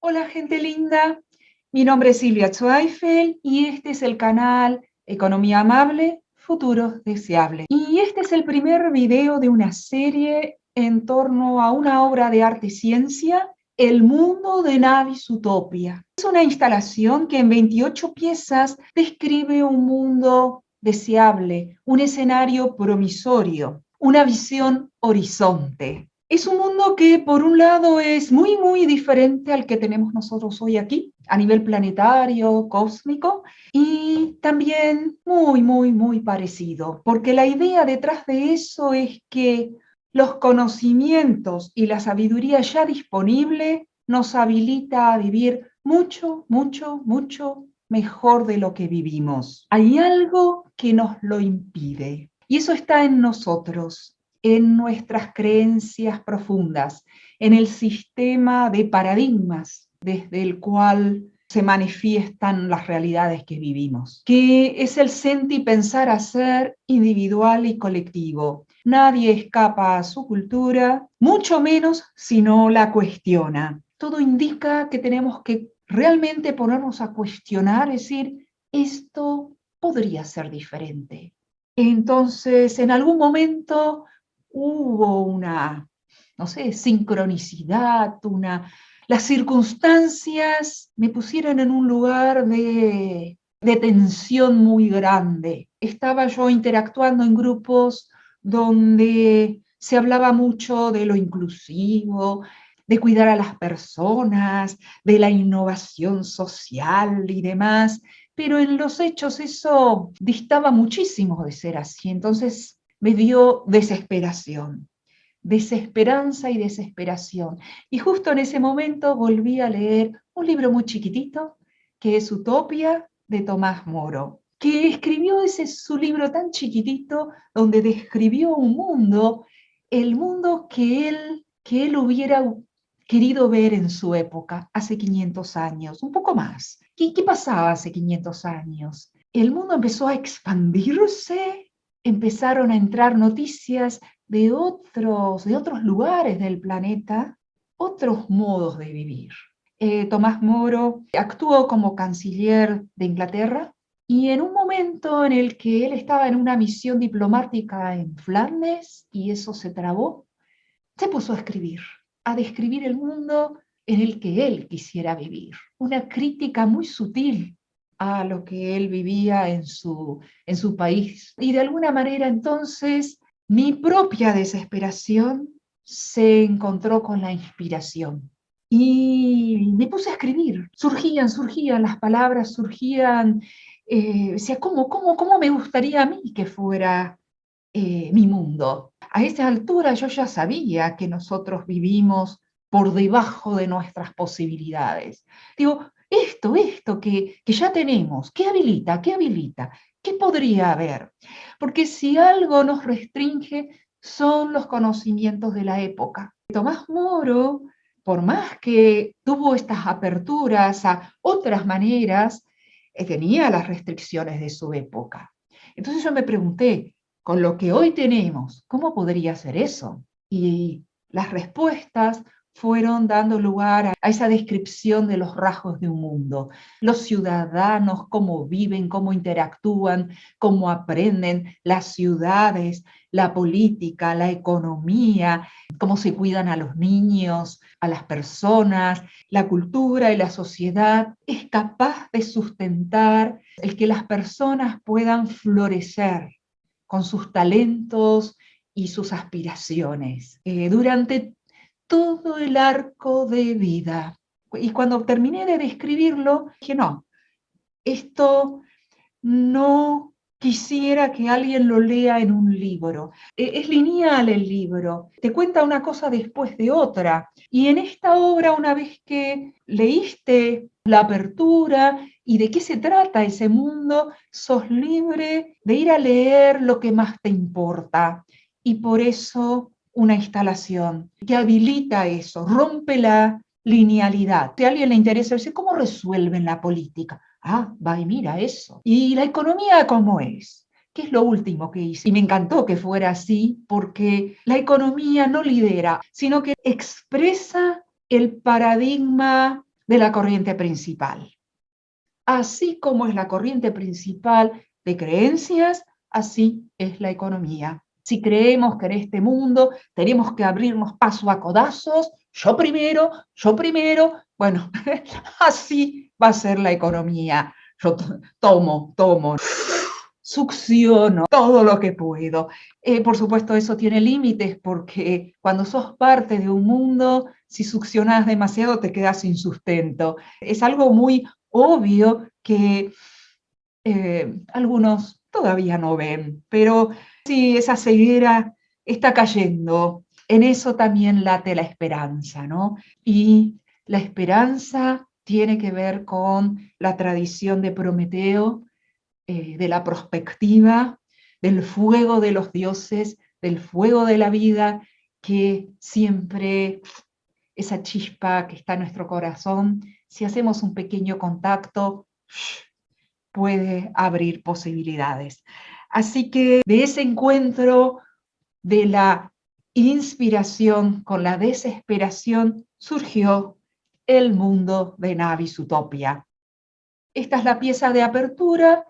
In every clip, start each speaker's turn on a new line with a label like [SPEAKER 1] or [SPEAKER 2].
[SPEAKER 1] Hola gente linda, mi nombre es Silvia Zweifel y este es el canal Economía Amable, Futuros Deseables. Y este es el primer video de una serie en torno a una obra de arte y ciencia, El mundo de Navis Utopia. Es una instalación que en 28 piezas describe un mundo deseable, un escenario promisorio, una visión horizonte. Es un mundo que por un lado es muy diferente al que tenemos nosotros hoy aquí, a nivel planetario, cósmico, y también muy parecido, porque la idea detrás de eso es que los conocimientos y la sabiduría ya disponible nos habilita a vivir mucho mejor de lo que vivimos. Hay algo que nos lo impide, y eso está en nosotros, en nuestras creencias profundas, en el sistema de paradigmas desde el cual se manifiestan las realidades que vivimos, que es el sentir, pensar, hacer individual y colectivo. Nadie escapa a su cultura, mucho menos si no la cuestiona. Todo indica que tenemos que realmente ponernos a cuestionar, es decir, esto podría ser diferente. Entonces, en algún momento hubo una, no sé, sincronicidad, las circunstancias me pusieron en un lugar de tensión muy grande. Estaba yo interactuando en grupos donde se hablaba mucho de lo inclusivo, de cuidar a las personas, de la innovación social y demás, pero en los hechos eso distaba muchísimo de ser así. Entonces me dio desesperación, desesperanza y desesperación. Y justo en ese momento volví a leer un libro muy chiquitito, que es Utopia, de Tomás Moro, que escribió ese su libro tan chiquitito, donde describió un mundo, el mundo que él hubiera querido ver en su época, hace 500 años, un poco más. ¿Qué pasaba hace 500 años? El mundo empezó a expandirse, empezaron a entrar noticias de otros lugares del planeta, otros modos de vivir. Tomás Moro actuó como canciller de Inglaterra y en un momento en el que él estaba en una misión diplomática en Flandes y eso se trabó, se puso a describir el mundo en el que él quisiera vivir. Una crítica muy sutil a lo que él vivía en su país. Y de alguna manera entonces mi propia desesperación se encontró con la inspiración. Y me puse a escribir. Surgían las palabras, o sea, ¿cómo me gustaría a mí que fuera mi mundo? A esa altura yo ya sabía que nosotros vivimos por debajo de nuestras posibilidades. Digo, esto que ya tenemos, ¿qué habilita? ¿Qué habilita? ¿Qué podría haber? Porque si algo nos restringe son los conocimientos de la época. Tomás Moro, por más que tuvo estas aperturas a otras maneras, tenía las restricciones de su época. Entonces yo me pregunté, con lo que hoy tenemos, ¿cómo podría ser eso? Y las respuestas fueron dando lugar a esa descripción de los rasgos de un mundo. Los ciudadanos, cómo viven, cómo interactúan, cómo aprenden, las ciudades, la política, la economía, cómo se cuidan a los niños, a las personas, la cultura y la sociedad es capaz de sustentar el que las personas puedan florecer con sus talentos y sus aspiraciones durante todo el arco de vida. Y cuando terminé de describirlo, dije, no, esto no quisiera que alguien lo lea en un libro. Es lineal el libro, te cuenta una cosa después de otra. Y en esta obra, una vez que leíste la apertura y de qué se trata ese mundo, sos libre de ir a leer lo que más te importa. Y por eso una instalación que habilita eso, rompe la linealidad. Si a alguien le interesa, dice, ¿cómo resuelven la política? Ah, va y mira eso. ¿Y la economía cómo es? ¿Qué es lo último que hice? Y me encantó que fuera así porque la economía no lidera, sino que expresa el paradigma de la corriente principal. Así como es la corriente principal de creencias, así es la economía. Si creemos que en este mundo tenemos que abrirnos paso a codazos, yo primero, bueno, así va a ser la economía. Yo tomo, succiono todo lo que puedo. Por supuesto, eso tiene límites porque cuando sos parte de un mundo, si succionas demasiado te quedas sin sustento. Es algo muy obvio que algunos todavía no ven, pero sí, esa ceguera está cayendo. En eso también late la esperanza, ¿no? Y la esperanza tiene que ver con la tradición de Prometeo, de la perspectiva, del fuego de los dioses, del fuego de la vida, que siempre esa chispa que está en nuestro corazón, si hacemos un pequeño contacto, puede abrir posibilidades. Así que de ese encuentro de la inspiración con la desesperación surgió el mundo de Navis Utopia. Esta es la pieza de apertura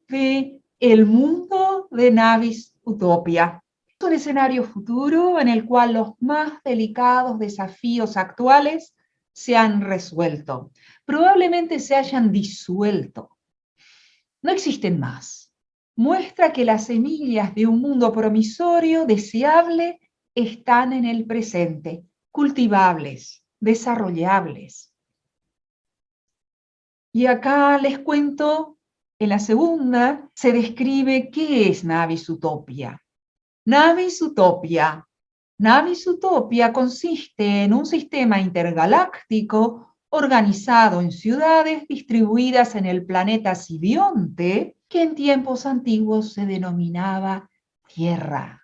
[SPEAKER 1] de El mundo de Navis Utopia. Es un escenario futuro en el cual los más delicados desafíos actuales se han resuelto. Probablemente se hayan disuelto. No existen más. Muestra que las semillas de un mundo promisorio, deseable, están en el presente, cultivables, desarrollables. Y acá les cuento, en la segunda, se describe qué es Navis Utopia. Navis Utopia. Navis Utopia consiste en un sistema intergaláctico organizado en ciudades distribuidas en el planeta Sibionte, que en tiempos antiguos se denominaba Tierra.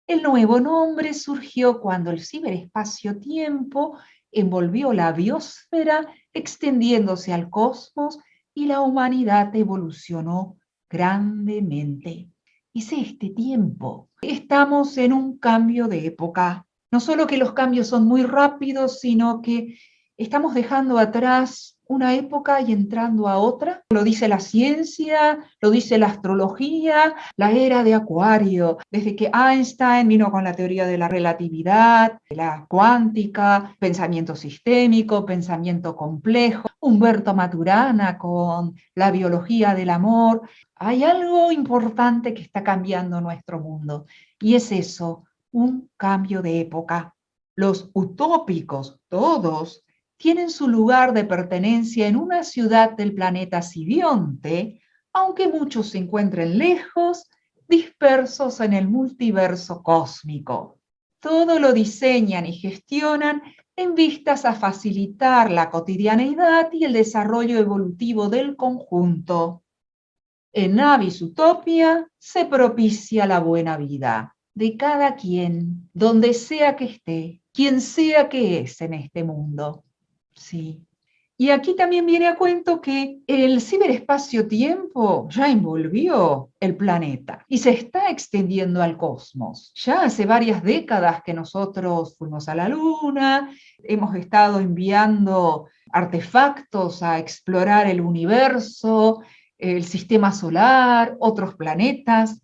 [SPEAKER 1] El nuevo nombre surgió cuando el ciberespacio-tiempo envolvió la biosfera, extendiéndose al cosmos, y la humanidad evolucionó grandemente. Es este tiempo. Estamos en un cambio de época. No solo que los cambios son muy rápidos, sino que estamos dejando atrás una época y entrando a otra. Lo dice la ciencia, lo dice la astrología, la era de Acuario. Desde que Einstein vino con la teoría de la relatividad, de la cuántica, pensamiento sistémico, pensamiento complejo, Humberto Maturana con la biología del amor. Hay algo importante que está cambiando nuestro mundo y es eso, un cambio de época. Los utópicos, todos, tienen su lugar de pertenencia en una ciudad del planeta Sibionte, aunque muchos se encuentren lejos, dispersos en el multiverso cósmico. Todo lo diseñan y gestionan en vistas a facilitar la cotidianeidad y el desarrollo evolutivo del conjunto. En Navis Utopia se propicia la buena vida de cada quien, donde sea que esté, quien sea que es en este mundo. Sí. Y aquí también viene a cuento que el ciberespacio-tiempo ya envolvió el planeta y se está extendiendo al cosmos. Ya hace varias décadas que nosotros fuimos a la Luna, hemos estado enviando artefactos a explorar el universo, el sistema solar, otros planetas.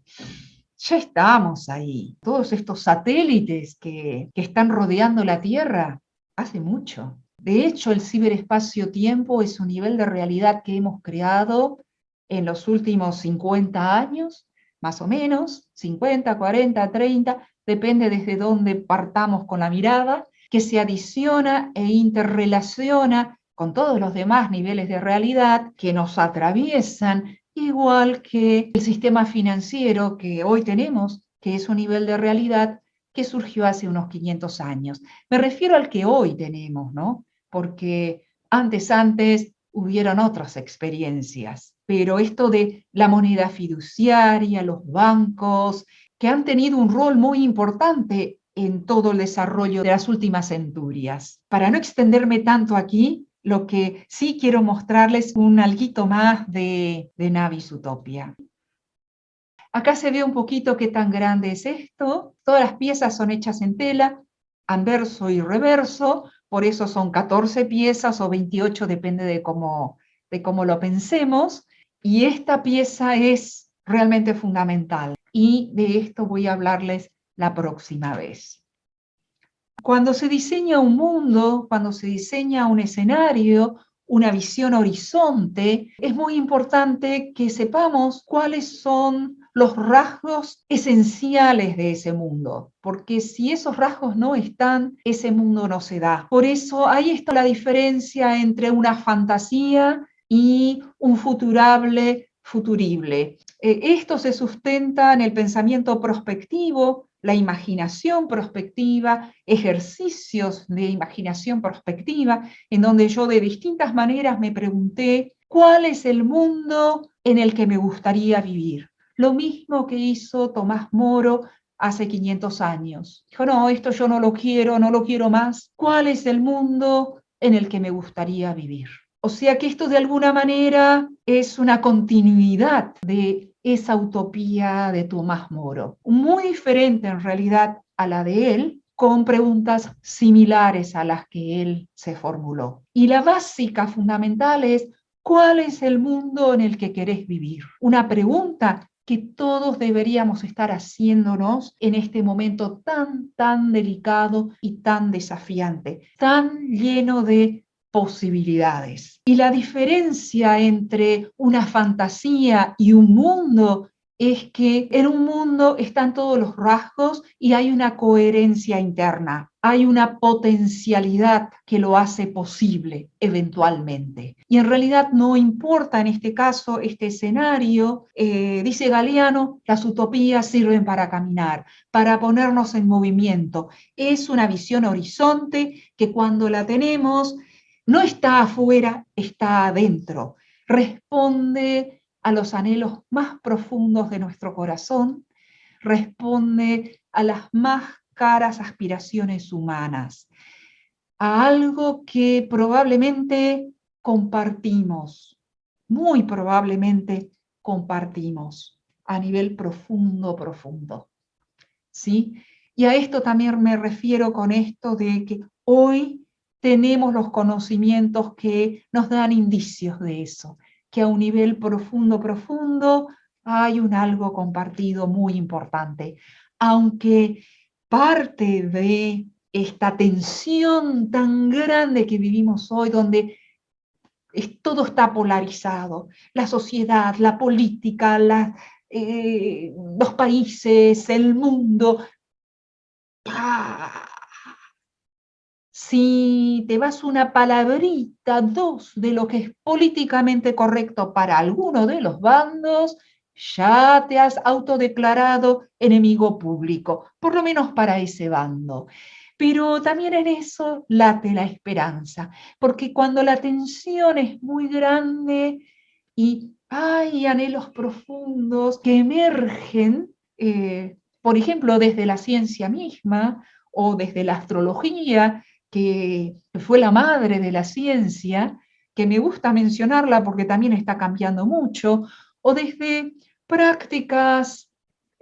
[SPEAKER 1] Ya estamos ahí. Todos estos satélites que están rodeando la Tierra hace mucho. De hecho, el ciberespacio-tiempo es un nivel de realidad que hemos creado en los últimos 50 años, más o menos, 50, 40, 30, depende desde dónde partamos con la mirada, que se adiciona e interrelaciona con todos los demás niveles de realidad que nos atraviesan, igual que el sistema financiero que hoy tenemos, que es un nivel de realidad que surgió hace unos 500 años. Me refiero al que hoy tenemos, ¿no? Porque antes hubieron otras experiencias, pero esto de la moneda fiduciaria, los bancos, que han tenido un rol muy importante en todo el desarrollo de las últimas centurias. Para no extenderme tanto aquí, lo que sí quiero mostrarles un alguito más de Navis Utopia. Acá se ve un poquito qué tan grande es esto. Todas las piezas son hechas en tela, anverso y reverso, por eso son 14 piezas o 28, depende de cómo lo pensemos, y esta pieza es realmente fundamental, y de esto voy a hablarles la próxima vez. Cuando se diseña un mundo, cuando se diseña un escenario, una visión horizonte, es muy importante que sepamos cuáles son los rasgos esenciales de ese mundo, porque si esos rasgos no están, ese mundo no se da. Por eso ahí está la diferencia entre una fantasía y un futurible. Esto se sustenta en el pensamiento prospectivo, la imaginación prospectiva, ejercicios de imaginación prospectiva, en donde yo de distintas maneras me pregunté cuál es el mundo en el que me gustaría vivir. Lo mismo que hizo Tomás Moro hace 500 años. Dijo, no, esto yo no lo quiero más. ¿Cuál es el mundo en el que me gustaría vivir? O sea que esto de alguna manera es una continuidad de esa utopía de Tomás Moro, muy diferente en realidad a la de él, con preguntas similares a las que él se formuló. Y la básica fundamental es, ¿cuál es el mundo en el que querés vivir? Una pregunta que todos deberíamos estar haciéndonos en este momento tan delicado y tan desafiante, tan lleno de posibilidades. Y la diferencia entre una fantasía y un mundo es que en un mundo están todos los rasgos y hay una coherencia interna, hay una potencialidad que lo hace posible eventualmente. Y en realidad no importa en este caso este escenario, dice Galeano, las utopías sirven para caminar, para ponernos en movimiento. Es una visión horizonte que cuando la tenemos no está afuera, está adentro. Responde a los anhelos más profundos de nuestro corazón, responde a las más caras aspiraciones humanas, a algo que probablemente compartimos, muy probablemente compartimos a nivel profundo. ¿Sí? Y a esto también me refiero con esto de que hoy tenemos los conocimientos que nos dan indicios de eso, que a un nivel profundo hay un algo compartido muy importante, aunque parte de esta tensión tan grande que vivimos hoy, donde todo está polarizado, la sociedad, la política, los países, el mundo. ¡Pah! Si te vas una palabrita, dos, de lo que es políticamente correcto para alguno de los bandos, ya te has autodeclarado enemigo público, por lo menos para ese bando. Pero también en eso late la esperanza, porque cuando la tensión es muy grande y hay anhelos profundos que emergen, por ejemplo, desde la ciencia misma o desde la astrología, que fue la madre de la ciencia, que me gusta mencionarla porque también está cambiando mucho, o desde prácticas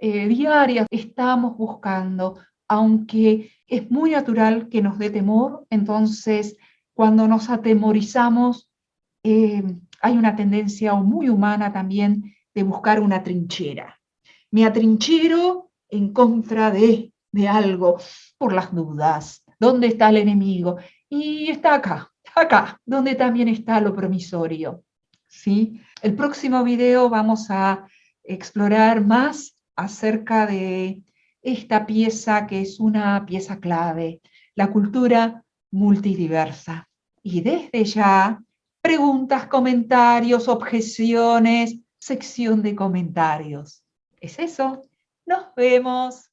[SPEAKER 1] diarias estamos buscando, aunque es muy natural que nos dé temor, entonces cuando nos atemorizamos, hay una tendencia muy humana también de buscar una trinchera. Me atrinchero en contra de algo, por las dudas. ¿Dónde está el enemigo? Y está acá, donde también está lo promisorio. ¿Sí? El próximo video vamos a explorar más acerca de esta pieza que es una pieza clave, la cultura multidiversa. Y desde ya, preguntas, comentarios, objeciones, sección de comentarios. Es eso. Nos vemos.